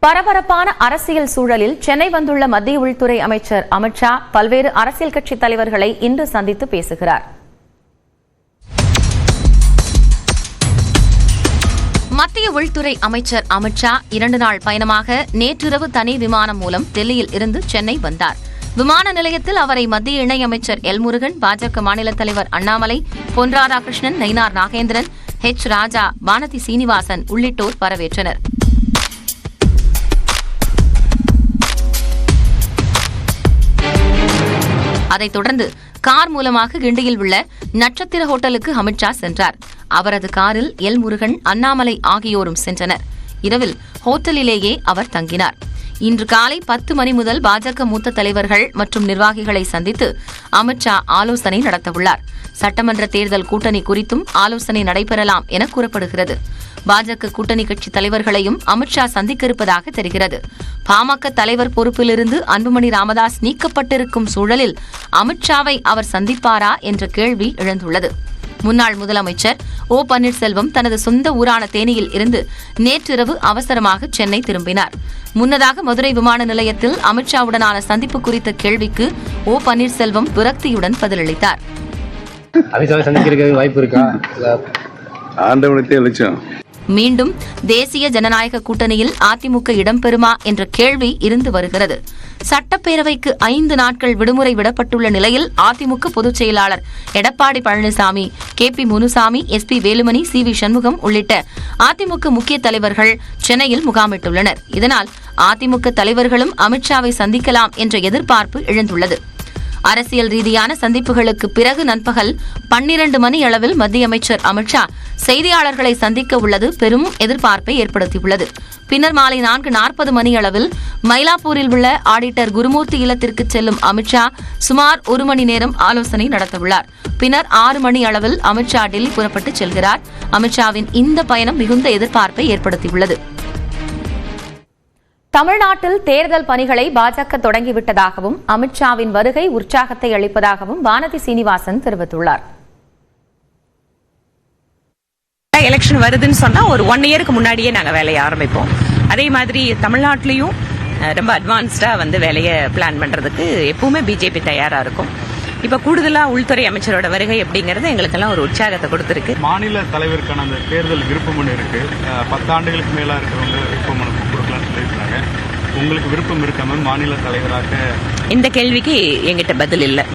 பரபரப்பான அரசியல் சூழலில் சென்னை வந்துள்ள மத்திய உள்துறை அமைச்சர் அமித் ஷா பல்வேறு அரசியல் கட்சித் தலைவர்களை இன்று சந்தித்து பேசுகிறார். மத்திய உள்துறை அமைச்சர் அமித் ஷா 2 நாள் பயணமாக நேற்றிரவு தனி விமானம் மூலம் டெல்லியில் இருந்து சென்னை வந்தார். விமான நிலையத்தில் அவரை மத்திய இணையமைச்சர் எல் முருகன், பாஜக மாநில தலைவர் அண்ணாமலை, பொன் ராதாகிருஷ்ணன், நயினார் நாகேந்திரன், ஹெச் ராஜா, வானதி சீனிவாசன் உள்ளிட்டோர் வரவேற்றனர். அதைத் தொடர்ந்து கார் மூலமாக கிண்டியில் உள்ள நட்சத்திர ஹோட்டலுக்கு அமித் ஷா சென்றார். அவரது காரில் எல் முருகன், அண்ணாமலை ஆகியோரும் சென்றனர். இரவில் ஹோட்டலிலேயே அவர் தங்கினார். இன்று காலை 10 மணி முதல் பாஜக மூத்த தலைவர்கள் மற்றும் நிர்வாகிகளை சந்தித்து அமித் ஷா ஆலோசனை நடத்தவுள்ளார். சட்டமன்ற தேர்தல் கூட்டணி குறித்தும் ஆலோசனை நடைபெறலாம் என கூறப்படுகிறது. பாஜக கூட்டணி கட்சி தலைவர்களையும் அமித் ஷா சந்திக்க இருப்பதாக தெரிகிறது. பாமக தலைவர் பொறுப்பிலிருந்து அன்புமணி ராமதாஸ் நீக்கப்பட்டிருக்கும் சூழலில் அமித் ஷாவை அவர் சந்திப்பாரா என்ற கேள்வி எழுந்துள்ளது. முன்னாள் முதலமைச்சர் ஓ பன்னீர்செல்வம் தனது சொந்த ஊரான தேனியில் இருந்து நேற்றிரவு அவசரமாக சென்னை திரும்பினார். முன்னதாக மதுரை விமான நிலையத்தில் அமித் ஷாவுடனான சந்திப்பு குறித்த கேள்விக்கு ஓ பன்னீர்செல்வம் விரக்தியுடன் பதிலளித்தார். மீண்டும் தேசிய ஜனநாயக கூட்டணியில் அதிமுக இடம்பெறுமா என்ற கேள்வி இருந்து வருகிறது. சட்டப்பேரவைக்கு 5 நாட்கள் விடுமுறை விடப்பட்டுள்ள நிலையில் அதிமுக பொதுச் செயலாளர் Edappadi Palaniswami, KP Munusamy, SP Velumani, CV Shanmugam உள்ளிட்ட அதிமுக முக்கிய தலைவர்கள் சென்னையில் முகாமிட்டுள்ளனர். இதனால் அதிமுக தலைவர்களும் அமித்ஷாவை சந்திக்கலாம் என்ற எதிர்பார்ப்பு எழுந்துள்ளது. அரசியல் ரீதியான சந்திப்புகளுக்கு பிறகு நண்பகல் 12 மணி அளவில் மத்திய அமைச்சர் அமித் ஷா செய்தியாளர்களை சந்திக்க உள்ளது பெரும் எதிர்பார்ப்பை ஏற்படுத்தியுள்ளது. பின்னர் மாலை 4:40 மணி அளவில் மயிலாப்பூரில் உள்ள ஆடிட்டர் குருமூர்த்தி இல்லத்திற்கு செல்லும் அமித் ஷா சுமார் 1 மணி நேரம் ஆலோசனை நடத்தவுள்ளார். பின்னர் 6 மணி அளவில் அமித் ஷா டெல்லி புறப்பட்டு செல்கிறார். அமித் ஷாவின் இந்த பயணம் மிகுந்த எதிர்பார்ப்பை ஏற்படுத்தியுள்ளது. தமிழ்நாட்டில் தேர்தல் பணிகளை பாஜக தொடங்கிவிட்டதாகவும் அமித் ஷாவின் வருகை உற்சாகத்தை அளிப்பதாகவும் வானதி சீனிவாசன் தெரிவித்துள்ளார். எலெக்ஷன் வருதுன்னு சொன்னா ஒரு 1 இயருக்கு முன்னாடியே நாங்க வேலையை ஆரம்பிப்போம். அதே மாதிரி தமிழ்நாட்டிலையும் ரொம்ப அட்வான்ஸ்டா வேலையை பிளான் பண்றதுக்கு எப்பவுமே பிஜேபி தயாரா இருக்கும். இப்ப கூடுதலா உள்துறை அமைச்சரோட வருகை அப்படிங்கறது எங்களுக்கெல்லாம் ஒரு உற்சாகத்தை கொடுத்திருக்கு. மாநில தலைவருக்கான அந்த தேர்தல் விருப்பமனு இருக்கு. 10 ஆண்டுகளுக்கு மேலா இருக்கிறவங்க விருப்பமனு கொடுக்கலாம்னு சொல்லியிருக்காங்க. உங்களுக்கு விருப்பம் இருக்காம மாநில தலைவராக? இந்த கேள்விக்கு எங்கிட்ட பதில் இல்லை.